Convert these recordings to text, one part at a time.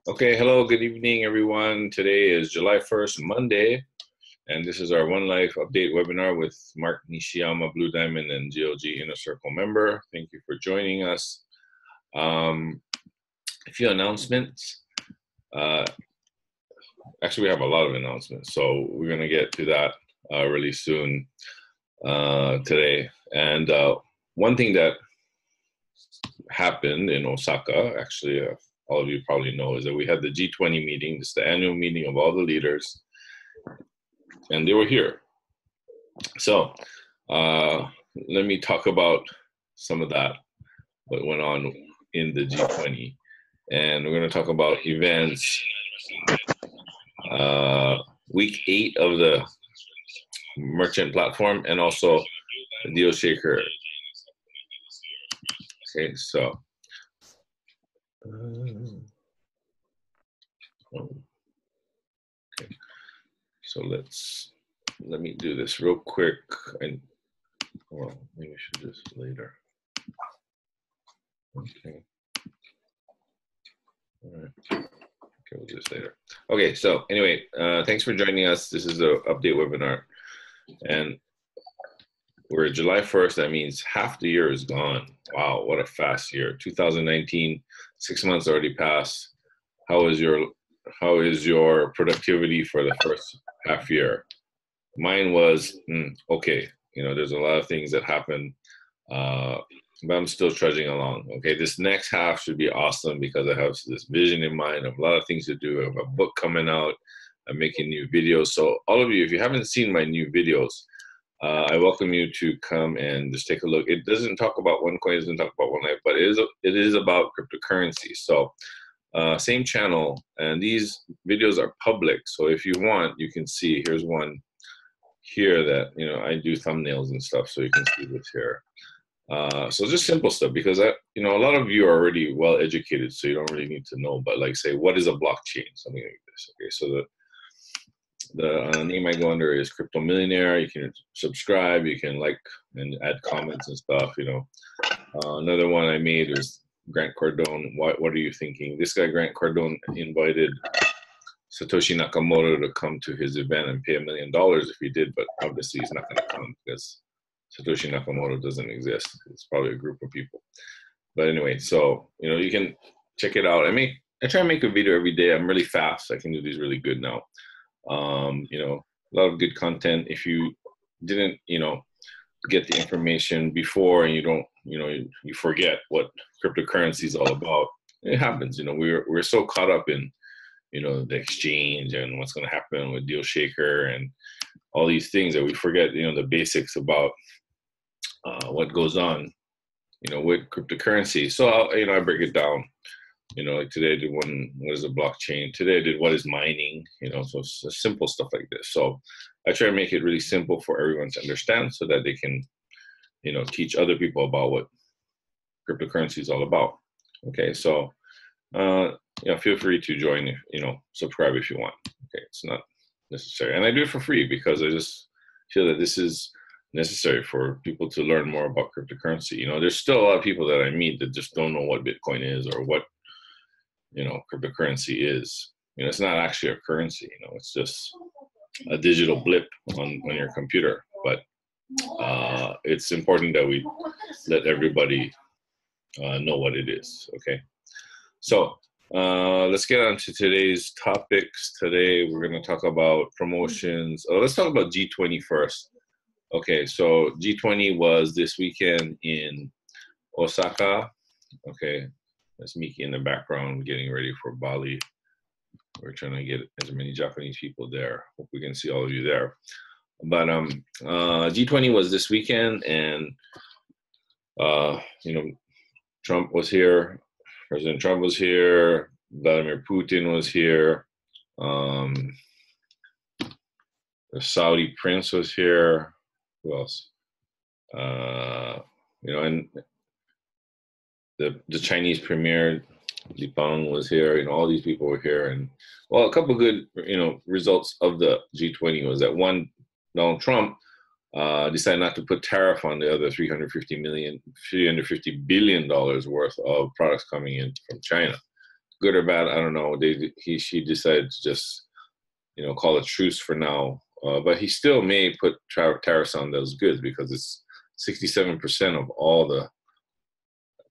Okay, hello, good evening, everyone. Today is July 1st, Monday, and this is our OneLife update webinar with Mark Nishiyama, Blue Diamond, and GLG Inner Circle member. Thank you for joining us. A few announcements. Actually, we have a lot of announcements, so we're going to get to that really soon today. And one thing that happened in Osaka, actually, all of you probably know, is that we had the G20 meeting. This is the annual meeting of all the leaders, and they were here. So let me talk about some of that, what went on in the G20. And we're going to talk about events, week 8 of the merchant platform, and also the deal shaker. Okay, so. Okay, so let me do this real quick. And well, maybe I should do this later. Okay. All right. Okay, we'll do this later. Okay, so anyway, thanks for joining us. This is the update webinar, and we're July 1st. That means half the year is gone. Wow, what a fast year! 2019, 6 months already passed. How is your productivity for the first half year? Mine was okay. You know, there's a lot of things that happen, but I'm still trudging along. Okay, this next half should be awesome because I have this vision in mind of a lot of things to do. I have a book coming out. I'm making new videos. So all of you, if you haven't seen my new videos, I welcome you to come and just take a look. It doesn't talk about OneCoin, it doesn't talk about OneLife, but it is about cryptocurrency. So same channel, and these videos are public. So if you want, you can see. Here's one here that I do thumbnails and stuff, so you can see this here. So just simple stuff, because a lot of you are already well educated, so you don't really need to know. But like, say, what is a blockchain? Something like this. Okay, so the name I go under is Crypto Millionaire. You can subscribe, you can like and add comments and stuff. Another one I made is Grant Cardone. What are you thinking? This guy Grant Cardone invited Satoshi Nakamoto to come to his event and pay $1 million if he did, but obviously he's not going to come because Satoshi Nakamoto doesn't exist. It's probably a group of people. But anyway, so you can check it out. I try to make a video every day. I'm really fast. I can do these really good now. A lot of good content. If you didn't, get the information before and you don't, you forget what cryptocurrency is all about. It happens. We're so caught up in the exchange and what's going to happen with Deal Shaker and all these things that we forget, the basics about what goes on, with cryptocurrency. So I break it down. Like today I did one, what is a blockchain? Today I did what is mining, so simple stuff like this. So I try to make it really simple for everyone to understand so that they can, teach other people about what cryptocurrency is all about. Okay, so feel free to join, subscribe if you want. Okay, it's not necessary. And I do it for free because I just feel that this is necessary for people to learn more about cryptocurrency. There's still a lot of people that I meet that just don't know what Bitcoin is or what, cryptocurrency is. It's not actually a currency, it's just a digital blip on your computer. But it's important that we let everybody know what it is, okay? So let's get on to today's topics. Today we're going to talk about promotions. Let's talk about G20 first. Okay, so G20 was this weekend in Osaka. Okay, that's Miki in the background getting ready for Bali. We're trying to get as many Japanese people there. Hope we can see all of you there. But G20 was this weekend, and Trump was here. President Trump was here. Vladimir Putin was here. The Saudi prince was here. Who else? And the Chinese premier, Li Peng, was here. All these people were here. And well, a couple of good, results of the G20 was that one, Donald Trump decided not to put tariff on the other $350 billion worth of products coming in from China. good or bad, I don't know. She decided to just, call a truce for now. But he still may put tariffs on those goods because it's 67% of all the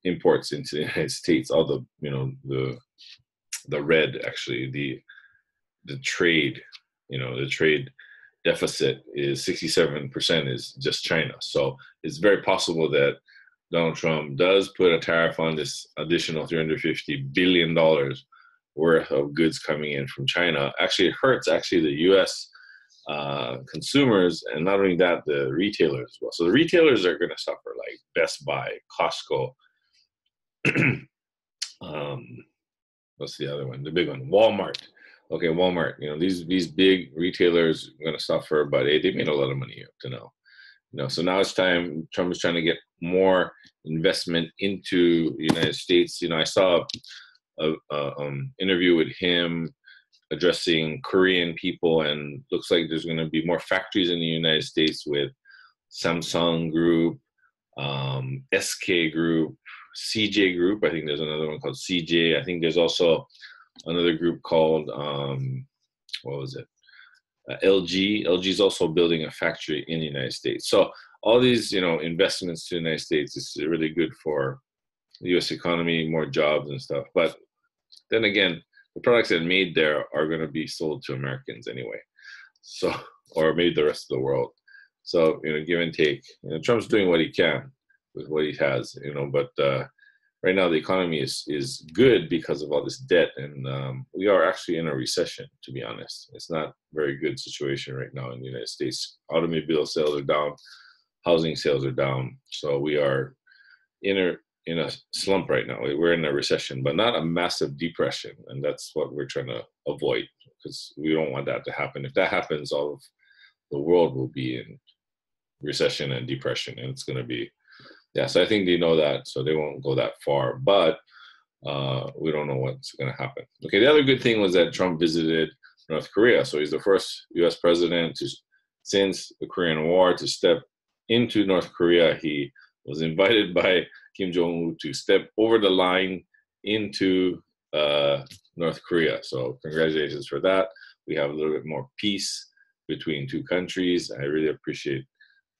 imports into the United States. All the, the red, actually, the trade, the trade deficit is 67% is just China. So it's very possible that Donald Trump does put a tariff on this additional $350 billion worth of goods coming in from China. Actually, it hurts the U.S. Consumers, and not only that, the retailers as well. So the retailers are going to suffer, like Best Buy, Costco. What's the other one? The big one, Walmart. Okay, Walmart. These big retailers are going to suffer, but they made a lot of money up to now. So now it's time. Trump is trying to get more investment into the United States. I saw a interview with him addressing Korean people, and looks like there's going to be more factories in the United States with Samsung Group, SK Group, CJ Group. I think there's another one called CJ. I think there's also another group called what was it? LG. LG is also building a factory in the United States. So all these, investments to the United States is really good for the U.S. economy, more jobs and stuff. But then again, the products that are made there are going to be sold to Americans anyway, so, or maybe the rest of the world. So, give and take. Trump's doing what he can with what he has, but right now the economy is good because of all this debt, and we are actually in a recession, to be honest. It's not a very good situation right now in the United States. Automobile sales are down, housing sales are down, so we are in a slump right now. We're in a recession, but not a massive depression, and that's what we're trying to avoid, because we don't want that to happen. If that happens, all of the world will be in recession and depression, and it's going to be, so I think they know that, so they won't go that far, but we don't know what's going to happen. Okay, the other good thing was that Trump visited North Korea, so he's the first U.S. president since the Korean War to step into North Korea. He was invited by Kim Jong-un to step over the line into North Korea. So congratulations for that. We have a little bit more peace between two countries. I really appreciate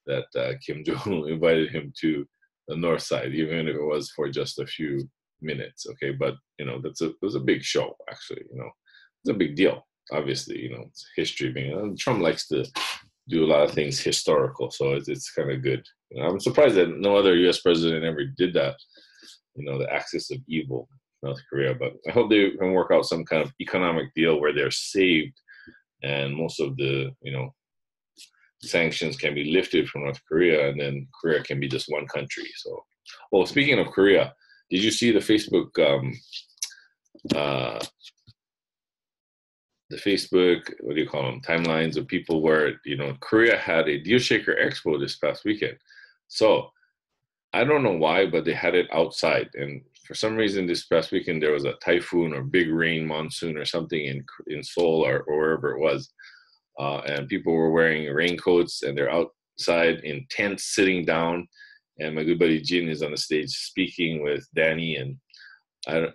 that Kim Jong-un invited him to the north side, even if it was for just a few minutes. Okay, but it was a big show, actually. It's a big deal. Obviously, it's history being. Trump likes to do a lot of things historical, so it's kind of good. I'm surprised that no other U.S. president ever did that. The axis of evil, North Korea. But I hope they can work out some kind of economic deal where they're saved, and most of the sanctions can be lifted from North Korea, and then Korea can be just one country. So, speaking of Korea, did you see the Facebook? The Facebook, what do you call them, timelines of people where, Korea had a Deal Shaker Expo this past weekend. So I don't know why, but they had it outside. And for some reason this past weekend, there was a typhoon or big rain monsoon or something in Seoul or wherever it was. And people were wearing raincoats, and they're outside in tents sitting down. And my good buddy Jin is on the stage speaking with Danny, and I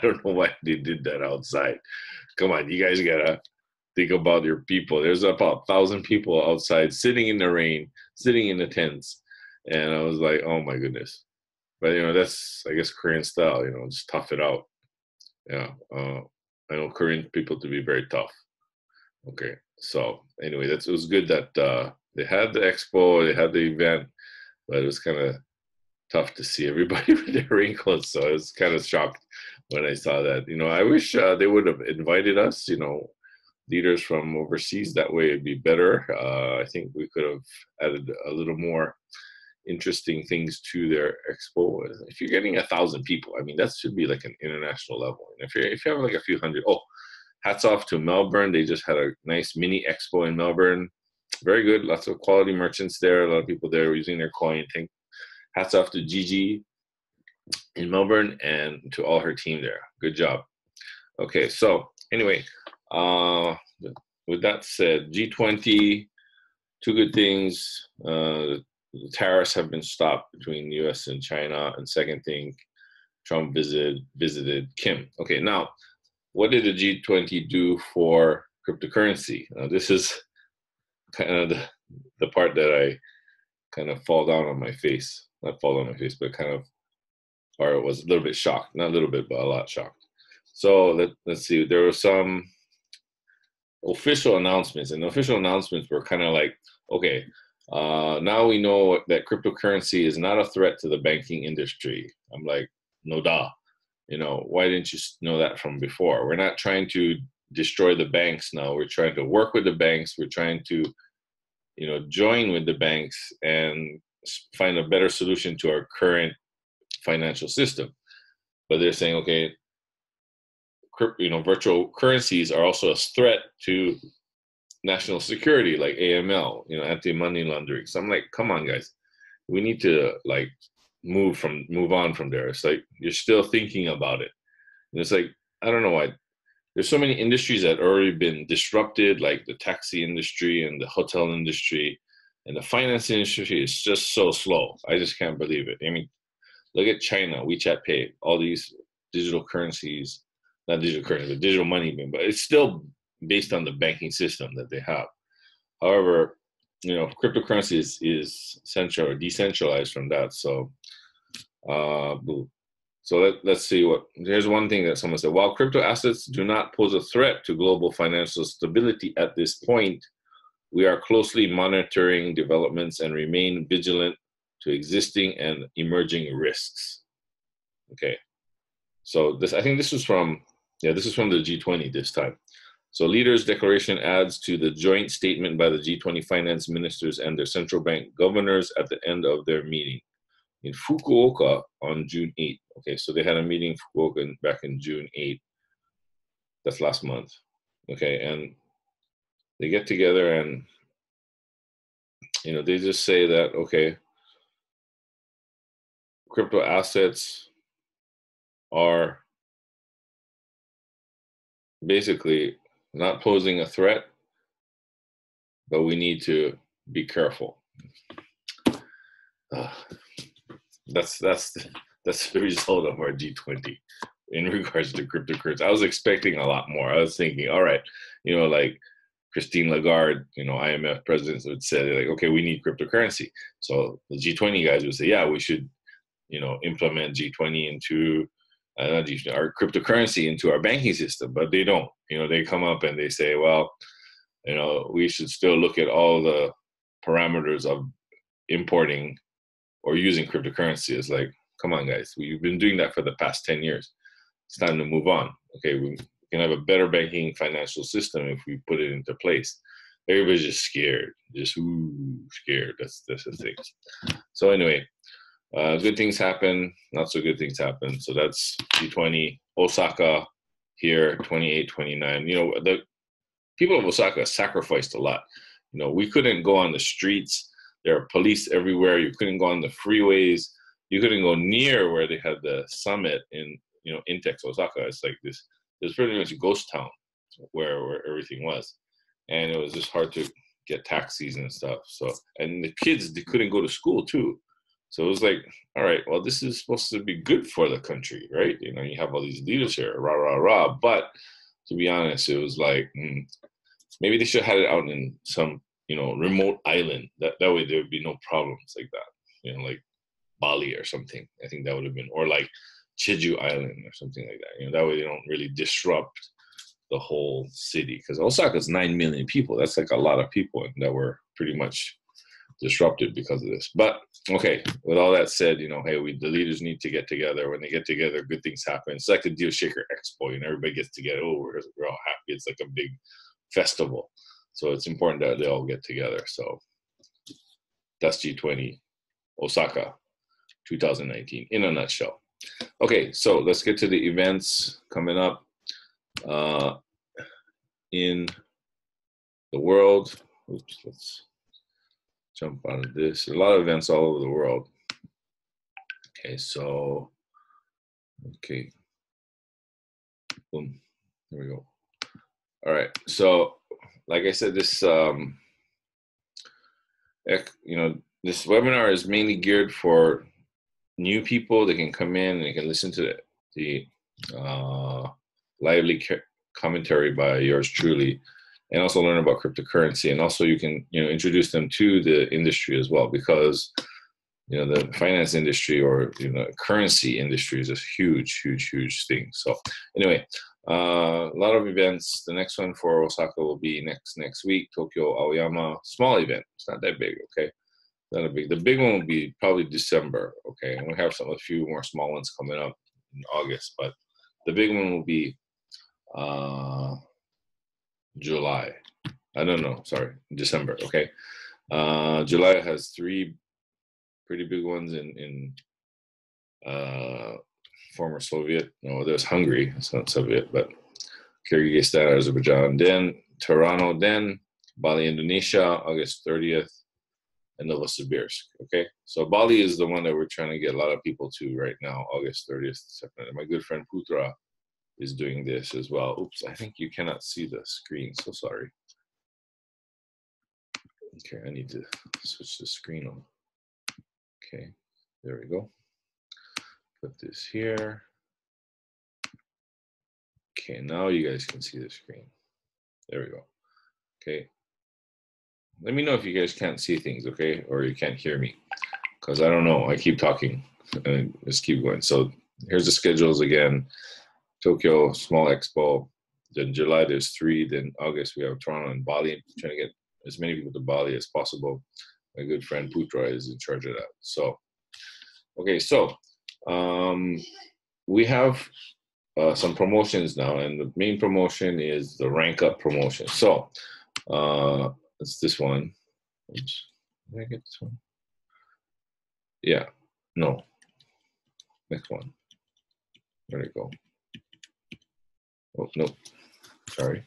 don't know why they did that outside. Come on, you guys gotta think about your people. There's about 1,000 people outside sitting in the rain, sitting in the tents. And I was like, oh my goodness. But, that's, I guess, Korean style, just tough it out. Yeah. I know Korean people to be very tough. Okay. So anyway, it was good that they had the expo, they had the event, but it was kind of tough to see everybody with their raincoats. So I was kind of shocked when I saw that. I wish they would have invited us, leaders from overseas. That way it'd be better. I think we could have added a little more interesting things to their expo. If you're getting 1,000 people, I mean, that should be like an international level. And if you have like a few hundred, hats off to Melbourne. They just had a nice mini expo in Melbourne. Very good. Lots of quality merchants there. A lot of people there using their coin. Hats off to Gigi in Melbourne and to all her team there. Good job. Okay, so anyway, with that said, G20, two good things. The tariffs have been stopped between U.S. and China. And second thing, Trump visited Kim. Okay, now, what did the G20 do for cryptocurrency? Now, this is kind of the part that I kind of fall down on my face. Not fall on my face, but kind of, or it was a little bit shocked. Not a little bit, but a lot shocked. So let's see. There were some official announcements, and the official announcements were kind of like, okay, now we know that cryptocurrency is not a threat to the banking industry. I'm like, no duh. Why didn't you know that from before? We're not trying to destroy the banks now. We're trying to work with the banks. We're trying to, join with the banks and find a better solution to our current financial system. But they're saying, okay, virtual currencies are also a threat to national security, like AML, anti-money laundering. So I'm like, come on, guys, we need to move on from there. It's like you're still thinking about it. And it's like, I don't know why. There's so many industries that already been disrupted, like the taxi industry and the hotel industry, and the finance industry is just so slow. I just can't believe it. I mean, look at China, WeChat Pay, all these digital currencies, not digital currency, but digital money, but it's still based on the banking system that they have. However, cryptocurrency is central or decentralized from that. So, So let's see here's one thing that someone said. While crypto assets do not pose a threat to global financial stability at this point, we are closely monitoring developments and remain vigilant to existing and emerging risks. Okay. So I think this was from the G20 this time. So leaders' declaration adds to the joint statement by the G20 finance ministers and their central bank governors at the end of their meeting in Fukuoka on June 8th. Okay, so they had a meeting in Fukuoka back in June 8th. That's last month. Okay, and they get together and, they just say that, okay, crypto assets are basically not posing a threat, but we need to be careful. That's the result of our G20 in regards to cryptocurrency. I was expecting a lot more. I was thinking, all right, like Christine Lagarde, IMF presidents would say, like, okay, we need cryptocurrency. So the G20 guys would say, yeah, we should, implement G20 into our cryptocurrency into our banking system. But they don't. They come up and they say, well, we should still look at all the parameters of importing or using cryptocurrency. It's like, come on, guys, we've been doing that for the past 10 years. It's time to move on. Okay, we can have a better banking financial system if we put it into place. Everybody's just scared, scared. That's the thing. So anyway, good things happen, not so good things happen. So that's G20, Osaka here, 28, 29. The people of Osaka sacrificed a lot. We couldn't go on the streets. There are police everywhere. You couldn't go on the freeways. You couldn't go near where they had the summit in, Intex, Osaka. It's like this. It's pretty much a ghost town where everything was, and it was just hard to get taxis and stuff. So, and the kids, they couldn't go to school too. So it was like, all right, well, this is supposed to be good for the country, right? You have all these leaders here, rah rah rah. But to be honest, it was like maybe they should have had it out in some remote island. That way there would be no problems like that. Like Bali or something. I think that would have been, or like Jeju Island or something like that. That way they don't really disrupt the whole city, because Osaka is 9 million people. That's like a lot of people that were pretty much disrupted because of this. But okay, with all that said, hey, the leaders need to get together. When they get together, good things happen. It's like the Deal Shaker Expo, everybody gets together. Oh, we're all happy. It's like a big festival. So it's important that they all get together. So that's G20 Osaka 2019 in a nutshell. Okay, so let's get to the events coming up in the world. Oops, let's jump out of this. There are a lot of events all over the world. Okay, so, okay. Boom, there we go. All right, so like I said, this, this webinar is mainly geared for new people, they can come in and they can listen to the lively commentary by yours truly, and also learn about cryptocurrency. And also you can, introduce them to the industry as well, because the finance industry, or currency industry, is a huge, huge, huge thing. So anyway, a lot of events. The next one for Osaka will be next week. Tokyo, Aoyama, small event. It's not that big, okay? Not a big. The big one will be probably December, okay? And we have a few more small ones coming up in August, but the big one will be July. I don't know. Sorry, December. Okay. July has 3 pretty big ones in former Soviet. No, there's Hungary. It's not Soviet, but Kyrgyzstan, Azerbaijan. Then Toronto. Then Bali, Indonesia, August 30th, and Novosibirsk. Okay, so Bali is the one that we're trying to get a lot of people to right now. August 30th, September. My good friend Putra is doing this as well. Oops, I think you cannot see the screen. So sorry. Okay, I need to switch the screen on. Okay, there we go. Put this here. Okay, now you guys can see the screen. There we go. Okay. Let me know if you guys can't see things, okay? Or you can't hear me, because I don't know. I keep talking and just keep going. So here's the schedules again. Tokyo, small expo. Then July, there's 3. Then August, we have Toronto and Bali. I'm trying to get as many people to Bali as possible. My good friend Putra is in charge of that. So, okay, so we have some promotions now, and the main promotion is the rank up promotion. So it's this one. Oops. Did I get this one? Yeah. No. Next one. There we go. Oh, no. Sorry.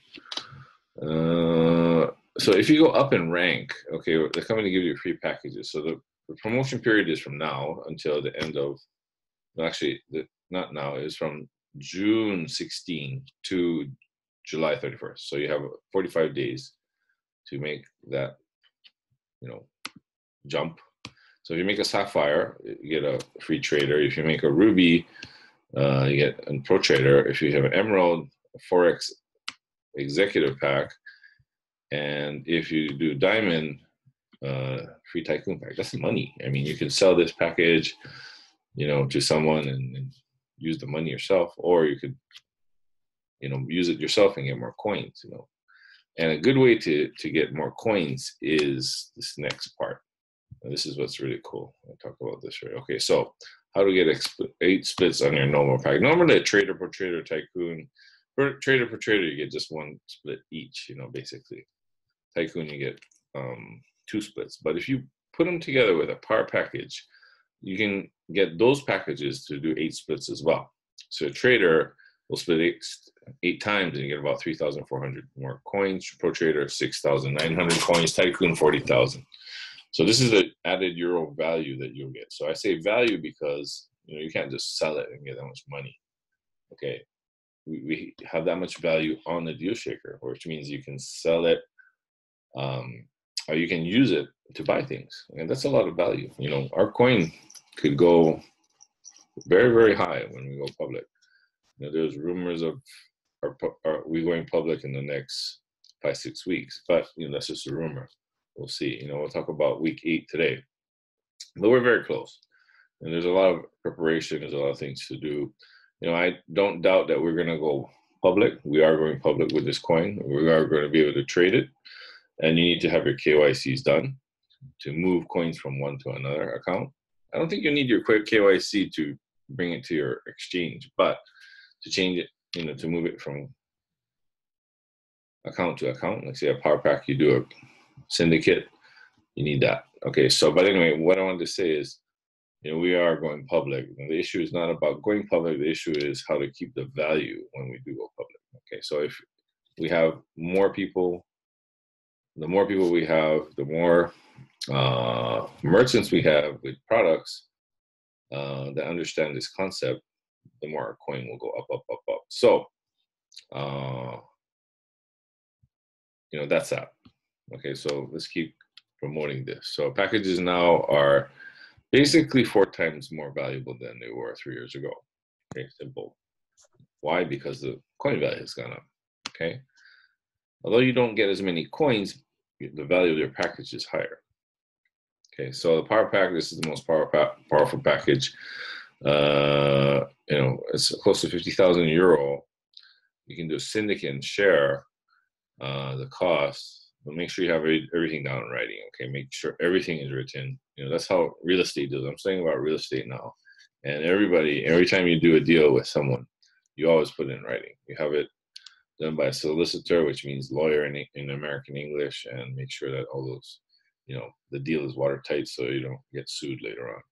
So if you go up in rank, okay, they're coming to give you free packages. So the promotion period is from now until the end of, actually, not now, it's from June 16 to July 31st. So you have 45 days to make that, jump. So if you make a sapphire, you get a free trader. If you make a ruby, you get a pro trader. If you have an emerald, a forex executive pack, and if you do diamond, free tycoon pack. That's money. I mean, you can sell this package, to someone and use the money yourself, or you could, use it yourself and get more coins. And a good way to get more coins is this next part. And this is what's really cool. I'll talk about this right. Okay, so how to get 8 splits on your normal pack. Normally a trader per trader, tycoon, trader per trader, you get just 1 split each, basically. Tycoon, you get 2 splits. But if you put them together with a par package, you can get those packages to do 8 splits as well. So a trader will split 8 times and you get about 3,400 more coins. Pro trader, 6,900 coins. Tycoon, 40,000. So this is the added euro value that you'll get. So I say value because you can't just sell it and get that much money. Okay, we have that much value on the deal shaker, which means you can sell it, or you can use it to buy things, and that's a lot of value. Our coin could go very, very high when we go public. There's rumors of are we going public in the next 5-6 weeks, but that's just a rumor. We'll see. We'll talk about week 8 today, but we're very close, and there's a lot of preparation. There's a lot of things to do. I don't doubt that we're going to go public. We are going public with this coin. We are going to be able to trade it, and you need to have your KYCs done to move coins from one to another account. I don't think you need your quick KYC to bring it to your exchange, but to change it, to move it from account to account, like say a power pack, you do a syndicate, you need that. Okay, so, but anyway, what I wanted to say is, we are going public. And the issue is not about going public. The issue is how to keep the value when we do go public. Okay, so if we have more people, the more people we have, the more merchants we have with products that understand this concept, the more our coin will go up, up, up, up. So, that's that. Okay, so let's keep promoting this. So packages now are Basically 4 times more valuable than they were 3 years ago. Okay, simple. Why? Because the coin value has gone up. Okay, although you don't get as many coins, the value of your package is higher. Okay, so the power pack, this is the most powerful package. It's close to 50,000 euro. You can do a syndicate and share the cost, but make sure you have everything down in writing. Okay, make sure everything is written. That's how real estate does. I'm saying about real estate now, and every time you do a deal with someone, you always put it in writing. You have it done by a solicitor, which means lawyer in American English, and make sure that all those, the deal is watertight so you don't get sued later on.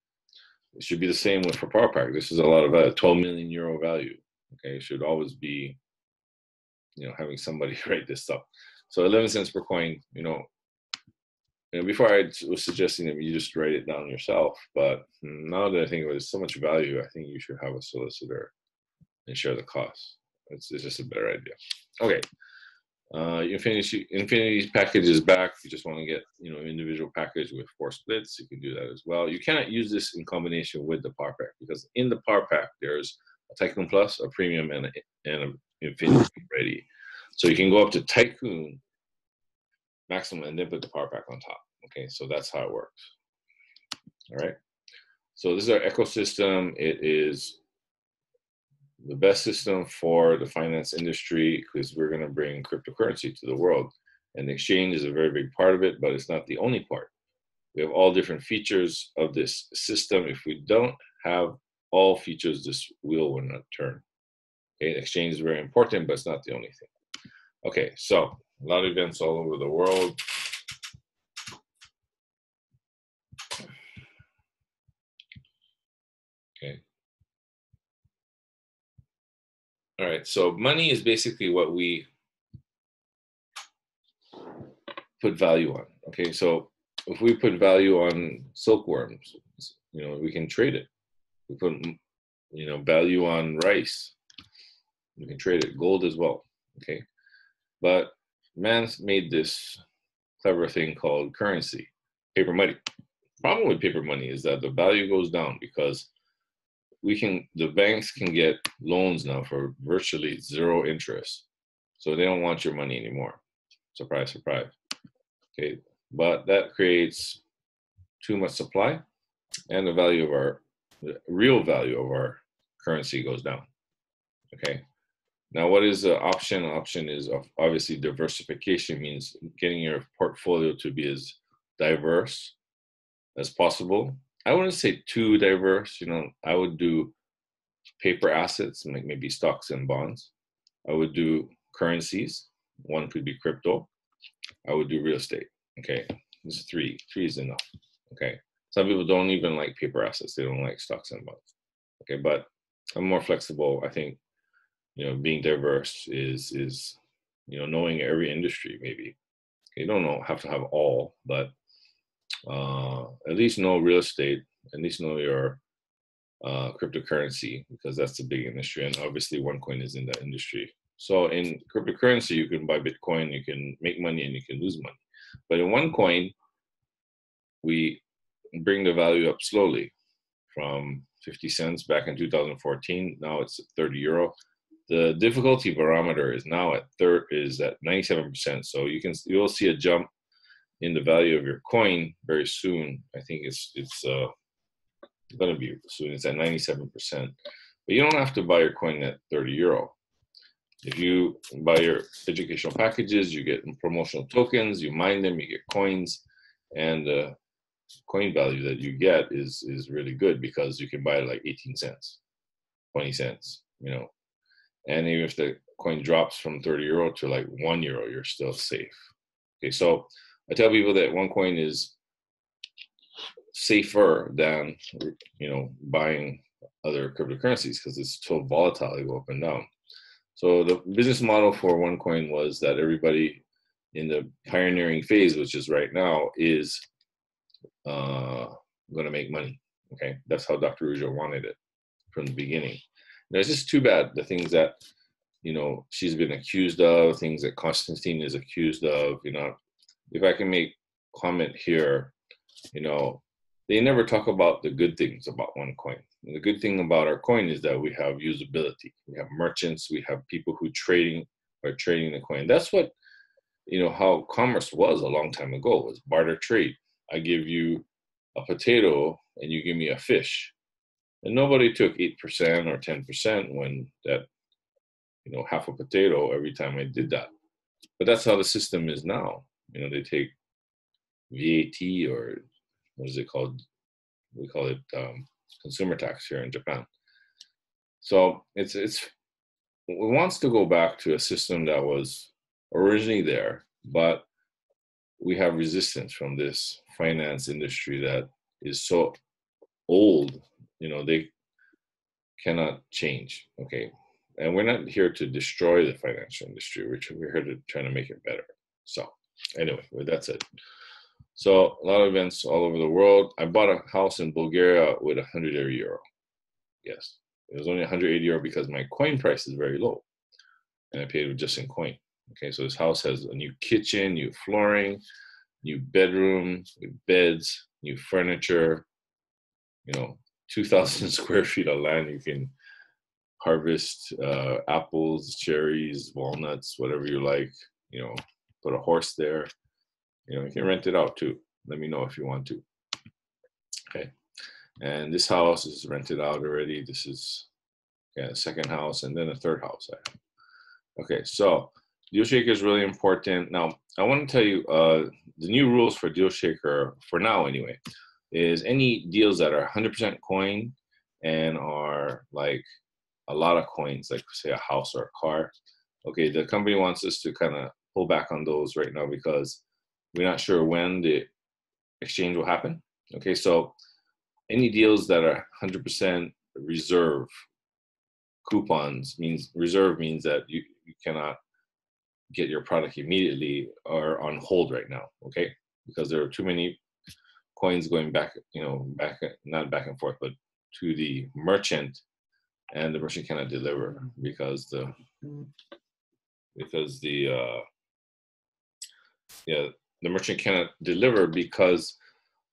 It should be the same for power pack. This is a lot of value, 12 million euro value. Okay, it should always be, having somebody write this up. So 11 cents per coin. Before I was suggesting that you just write it down yourself, but now that I think of it, there's so much value. I think you should have a solicitor and share the costs. It's just a better idea. Okay. Infinity's package is back. If you just want to get individual package with 4 splits, you can do that as well. You cannot use this in combination with the power pack, because in the power pack there's a Tycoon Plus, a Premium, and an Infinity ready. So you can go up to Tycoon maximum and then put the power pack on top. Okay, so that's how it works. All right. So this is our ecosystem. It is the best system for the finance industry because we're going to bring cryptocurrency to the world. And exchange is a very big part of it, but it's not the only part. We have all different features of this system. If we don't have all features, this wheel will not turn. Okay, exchange is very important, but it's not the only thing. Okay, so a lot of events all over the world. Okay. All right, so money is basically what we put value on. Okay, so if we put value on silkworms, we can trade it. We put, value on rice, we can trade it. Gold as well. Okay, but man's made this clever thing called currency, paper money. Problem with paper money is that the value goes down because the banks can get loans now for virtually 0 interest. So they don't want your money anymore. Surprise, surprise. Okay, but that creates too much supply, and the real value of our currency goes down. Okay, now what is the option? Option is obviously diversification, means getting your portfolio to be as diverse as possible. I wouldn't say too diverse. I would do paper assets, like maybe stocks and bonds. I would do currencies. One could be crypto. I would do real estate. Okay, this is 3. 3 is enough. Okay, some people don't even like paper assets. They don't like stocks and bonds. Okay, but I'm more flexible. I think being diverse is knowing every industry. Maybe you don't have to have all, but at least know real estate. At least know your cryptocurrency, because that's the big industry, and obviously OneCoin is in that industry. So in cryptocurrency, you can buy Bitcoin, you can make money, and you can lose money. But in OneCoin, we bring the value up slowly from 50 cents back in 2014. Now it's 30 euro. The difficulty barometer is now at 97%. So you'll see a jump in the value of your coin very soon. I think it's going to be soon. It's at 97%. But you don't have to buy your coin at 30 euro. If you buy your educational packages, you get promotional tokens, you mine them, you get coins, and the coin value that you get is really good because you can buy it like 18 cents, 20 cents, and even if the coin drops from 30 euro to like 1 euro, you're still safe. Okay, so I tell people that OneCoin is safer than buying other cryptocurrencies because it's so volatile. They go up and down. So the business model for OneCoin was that everybody in the pioneering phase, which is right now, is going to make money. Okay, that's how Dr. Rougeau wanted it from the beginning. Now, it's just too bad the things that she's been accused of, things that Constantine is accused of. If I can make comment here, they never talk about the good things about OneCoin. And the good thing about our coin is that we have usability. We have merchants. We have people who are trading the coin. That's what, how commerce was a long time ago, was barter trade. I give you a potato and you give me a fish. And nobody took 8% or 10% when that, half a potato every time I did that. But that's how the system is now. They take VAT, or what is it called? We call it consumer tax here in Japan. So it wants to go back to a system that was originally there, but we have resistance from this finance industry that is so old. They cannot change. Okay, and we're not here to destroy the financial industry. We're here to try to make it better. So anyway, that's it. So a lot of events all over the world. I bought a house in Bulgaria with 180 euro. Yes, it was only 180 euro because my coin price is very low, and I paid just in coin. Okay, so this house has a new kitchen, new flooring, new bedroom, new beds, new furniture. 2,000 square feet of land. You can harvest apples, cherries, walnuts, whatever you like. Put a horse there. You can rent it out too. Let me know if you want to. Okay. And this house is rented out already. This is the second house, and then a third house I have. Okay, so Deal Shaker is really important. Now, I want to tell you the new rules for Deal Shaker, for now anyway, is any deals that are 100% coin and are like a lot of coins, like say a house or a car. Okay, the company wants us to kind of pull back on those right now because we're not sure when the exchange will happen. Okay, so any deals that are 100% reserve coupons means that you cannot get your product immediately or on hold right now. Okay, because there are too many coins going back, not back and forth, but to the merchant, and the merchant cannot deliver because the merchant cannot deliver because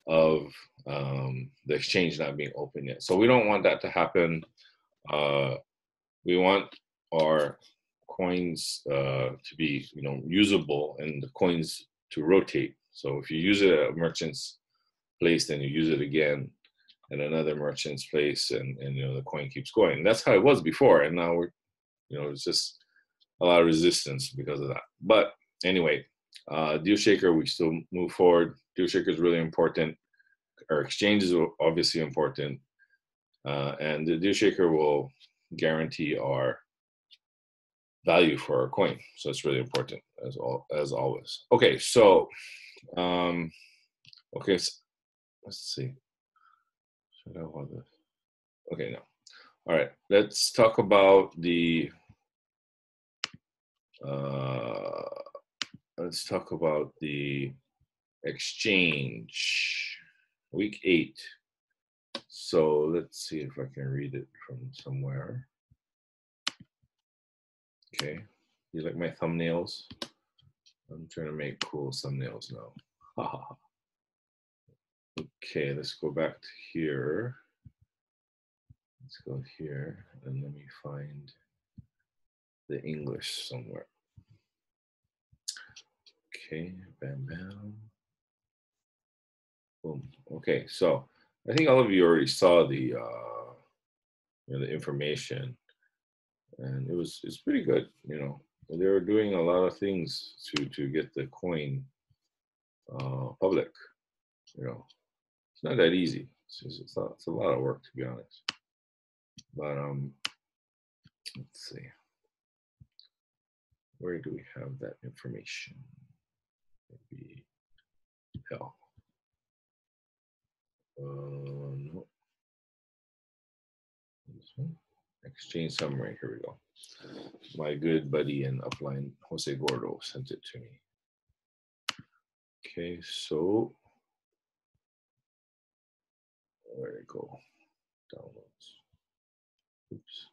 of the exchange not being open yet. So we don't want that to happen. We want our coins to be, usable, and the coins to rotate. So if you use it at a merchant's place, then you use it again at another merchant's place, and the coin keeps going. And that's how it was before, and now we're, it's just a lot of resistance because of that. But anyway, Deal Shaker, we still move forward. Deal Shaker is really important. Our exchange is obviously important, and the Deal Shaker will guarantee our value for our coin. So it's really important as always. Okay, so okay, so let's see. Should I want this? Okay, no. All right, let's talk about the exchange, week 8. So let's see if I can read it from somewhere. Okay, you like my thumbnails? I'm trying to make cool thumbnails now. Okay, let's go back to here. Let's go here and let me find the English somewhere. Okay, bam, bam. Boom. Okay, so I think all of you already saw the the information, and it's pretty good. They were doing a lot of things to get the coin public. It's not that easy. It's a lot of work, to be honest. But let's see. Where do we have that information? Maybe hell. No. This one. Exchange summary. Here we go. My good buddy and upline Jose Gordo sent it to me. Okay, so where did it go? Downloads. Oops.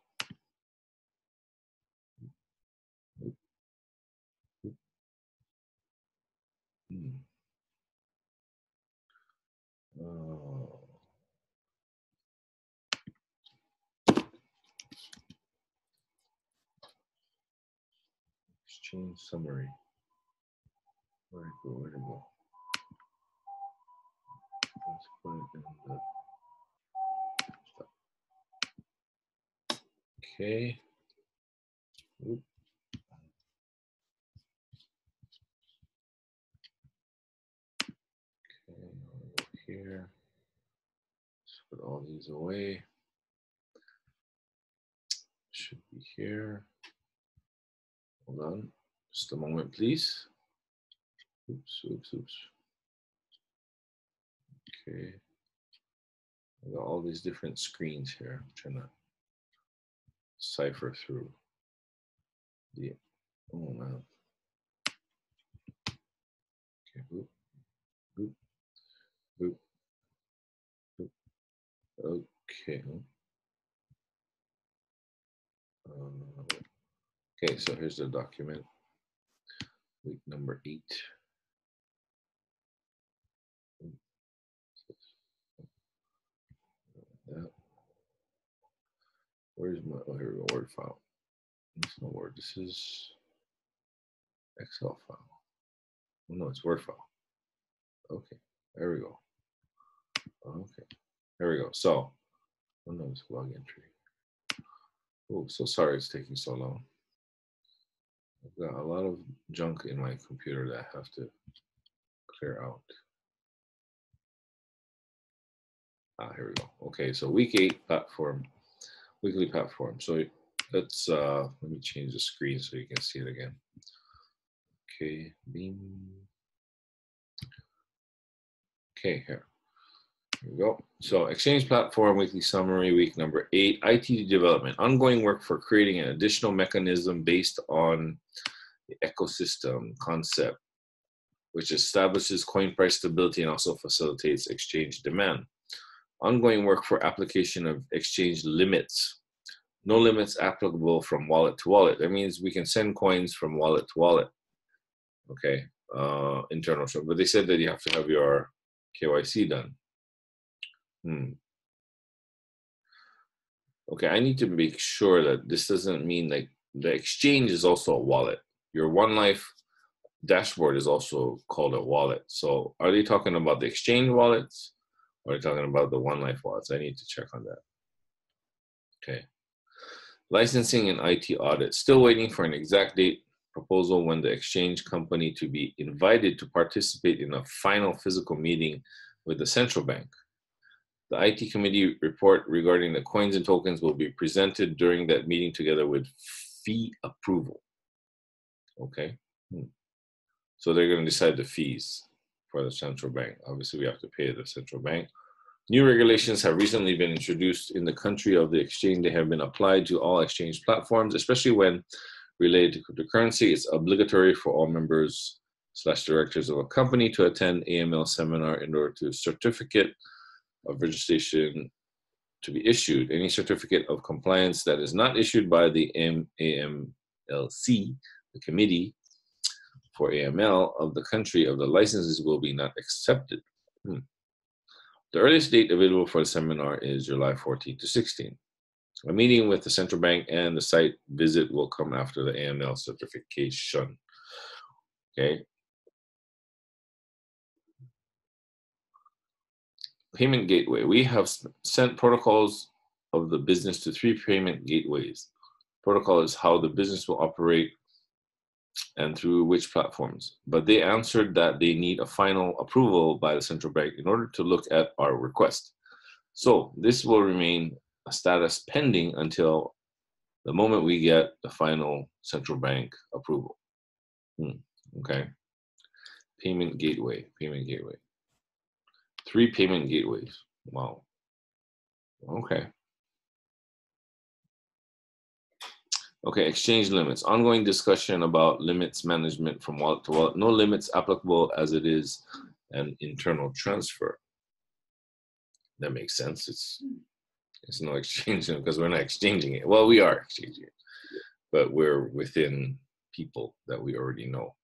exchange summary. Where'd it go? Where'd it go? Let's put it in the. Okay. Oop. Okay, I'll go here. Let's put all these away. Should be here. Hold on. Just a moment, please. Oops, oops, oops. Okay. I got all these different screens here. I'm trying to cipher through the. Oh man. Okay. Boop, boop, boop, boop. Okay. Okay, so here's the document. Week number 8. That. Where's my, oh, here we go, Word file. It's not Word, this is Excel file. Oh, no, it's Word file. Okay, there we go. Okay, there we go. So, oh no, it's log entry. Oh, so sorry it's taking so long. I've got a lot of junk in my computer that I have to clear out. Ah, here we go. Okay, so week 8 platform, weekly platform. So let's let me change the screen so you can see it again. Okay, beam. Okay, here we go. So exchange platform weekly summary, week number 8, IT development, ongoing work for creating an additional mechanism based on the ecosystem concept, which establishes coin price stability and also facilitates exchange demand. Ongoing work for application of exchange limits. No limits applicable from wallet to wallet. That means we can send coins from wallet to wallet. Okay, internal show. But they said that you have to have your KYC done. Okay, I need to make sure that this doesn't mean like the exchange is also a wallet. Your OneLife dashboard is also called a wallet. So are they talking about the exchange wallets or are they talking about the OneLife wallets? I need to check on that. Okay. Licensing and IT audit. Still waiting for an exact date proposal when the exchange company to be invited to participate in a final physical meeting with the central bank. The IT committee report regarding the coins and tokens will be presented during that meeting together with fee approval. Okay. So they're going to decide the fees for the central bank. Obviously, we have to pay the central bank. New regulations have recently been introduced in the country of the exchange. They have been applied to all exchange platforms, especially when related to cryptocurrency. It's obligatory for all members / directors of a company to attend AML seminar in order to certificate of registration to be issued. Any certificate of compliance that is not issued by the AMLC, the committee for AML of the country of the licenses, will be not accepted. The earliest date available for the seminar is July 14 to 16. A meeting with the central bank and the site visit will come after the AML certification. Okay. Payment gateway. We have sent protocols of the business to 3 payment gateways. Protocol is how the business will operate and through which platforms. But they answered that they need a final approval by the central bank in order to look at our request. So this will remain a status pending until the moment we get the final central bank approval. Okay. Payment gateway. 3 payment gateways. Wow. Okay. Okay, exchange limits. Ongoing discussion about limits management from wallet to wallet. No limits applicable as it is an internal transfer. That makes sense. It's no exchange because we're not exchanging it. Well, we are exchanging it, but we're within people that we already know.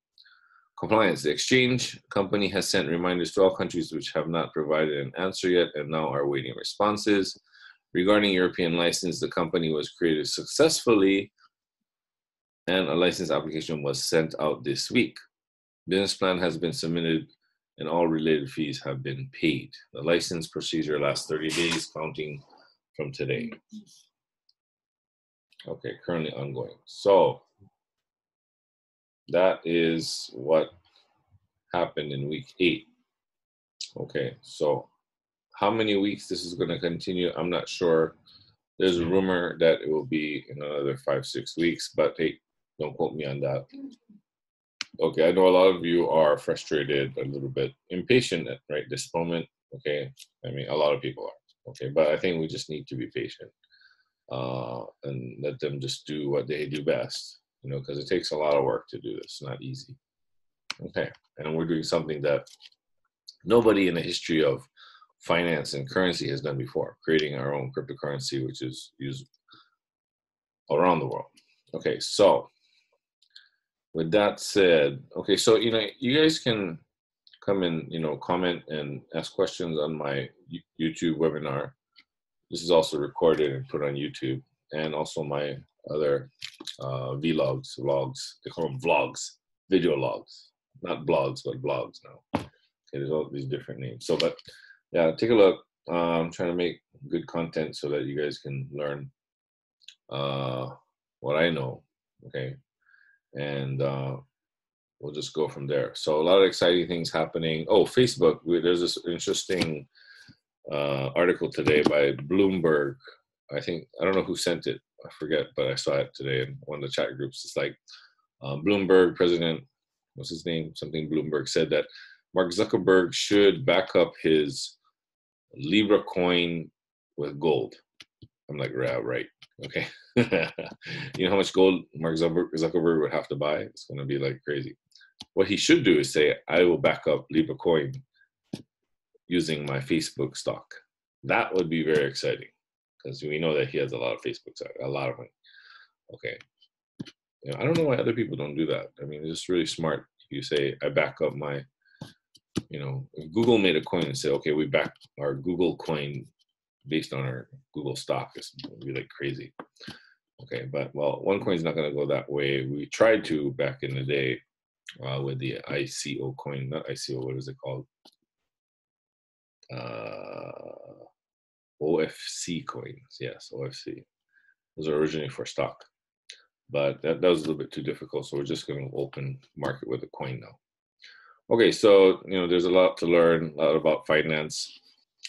Compliance. The exchange company has sent reminders to all countries which have not provided an answer yet and now are waiting responses. Regarding European license, the company was created successfully and a license application was sent out this week. Business plan has been submitted and all related fees have been paid. The license procedure lasts 30 days, counting from today. Okay, currently ongoing. So that is what happened in week 8. Okay, so how many weeks this is going to continue, I'm not sure. There's a rumor that it will be in another 5-6 weeks, but hey, don't quote me on that. Okay, I know a lot of you are frustrated, a little bit impatient at right this moment. Okay, I mean, a lot of people are. Okay, but I think we just need to be patient and let them just do what they do best, you know, because it takes a lot of work to do this. It's not easy. Okay, and we're doing something that nobody in the history of finance and currency has done before, creating our own cryptocurrency, which is used around the world. Okay, so with that said, okay, so you know, you guys can come and comment and ask questions on my YouTube webinar. This is also recorded and put on YouTube, and also my other vlogs. They call them vlogs, video logs, not blogs, but vlogs now. Okay, there's all these different names. So, but yeah, take a look. I'm trying to make good content so that you guys can learn what I know. Okay, and we'll just go from there. So a lot of exciting things happening. Oh, Facebook. There's this interesting article today by Bloomberg. I don't know who sent it. I forget, but I saw it today in one of the chat groups. It's like Bloomberg president, what's his name? Something Bloomberg said that Mark Zuckerberg should back up his Libra coin with gold. I'm like, yeah, right. Okay. You know how much gold Mark Zuckerberg would have to buy? It's going to be like crazy. What he should do is say, I will back up Libra coin using my Facebook stock. That would be very exciting because we know that he has a lot of Facebook stock, a lot of money. Okay. You know, I don't know why other people don't do that. I mean, it's just really smart. You say, I back up my, you know, if Google made a coin and said, okay, we back our Google coin based on our Google stock, it's be like crazy. Okay, but well, OneCoin is not going to go that way. We tried to back in the day with the ICO coin, not ICO, what is it called? OFC coins, yes, OFC. Those are originally for stock, but that was a little bit too difficult, so we're just going to open market with a coin now. Okay, so you know, there's a lot to learn, a lot about finance.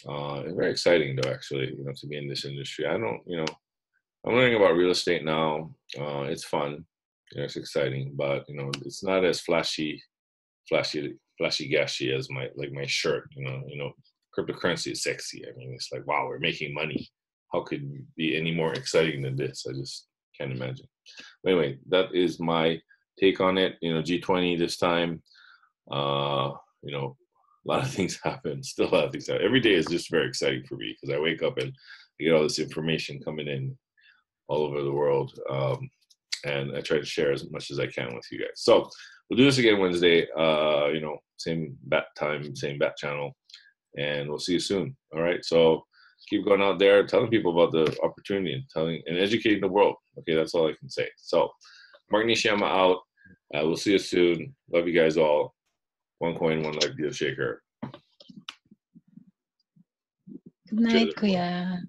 It's very exciting though, actually, you know, to be in this industry. I'm learning about real estate now. It's fun, you know, it's exciting, but you know, it's not as flashy gashy as my shirt. You know, cryptocurrency is sexy. I mean, it's like, wow, we're making money. How could it be any more exciting than this? I just can't imagine. But anyway, that is my take on it. You know, G20 this time. You know, a lot of things happen. Still a lot of things happen. Every day is just very exciting for me because I wake up and I get all this information coming in all over the world, and I try to share as much as I can with you guys. So we'll do this again Wednesday. You know, same bat time, same bat channel, and we'll see you soon. All right. So keep going out there, telling people about the opportunity and educating the world. Okay, that's all I can say. So Mark Nishiyama out. We'll see you soon. Love you guys all. One coin, one life, deal shaker. Good night, Kuya.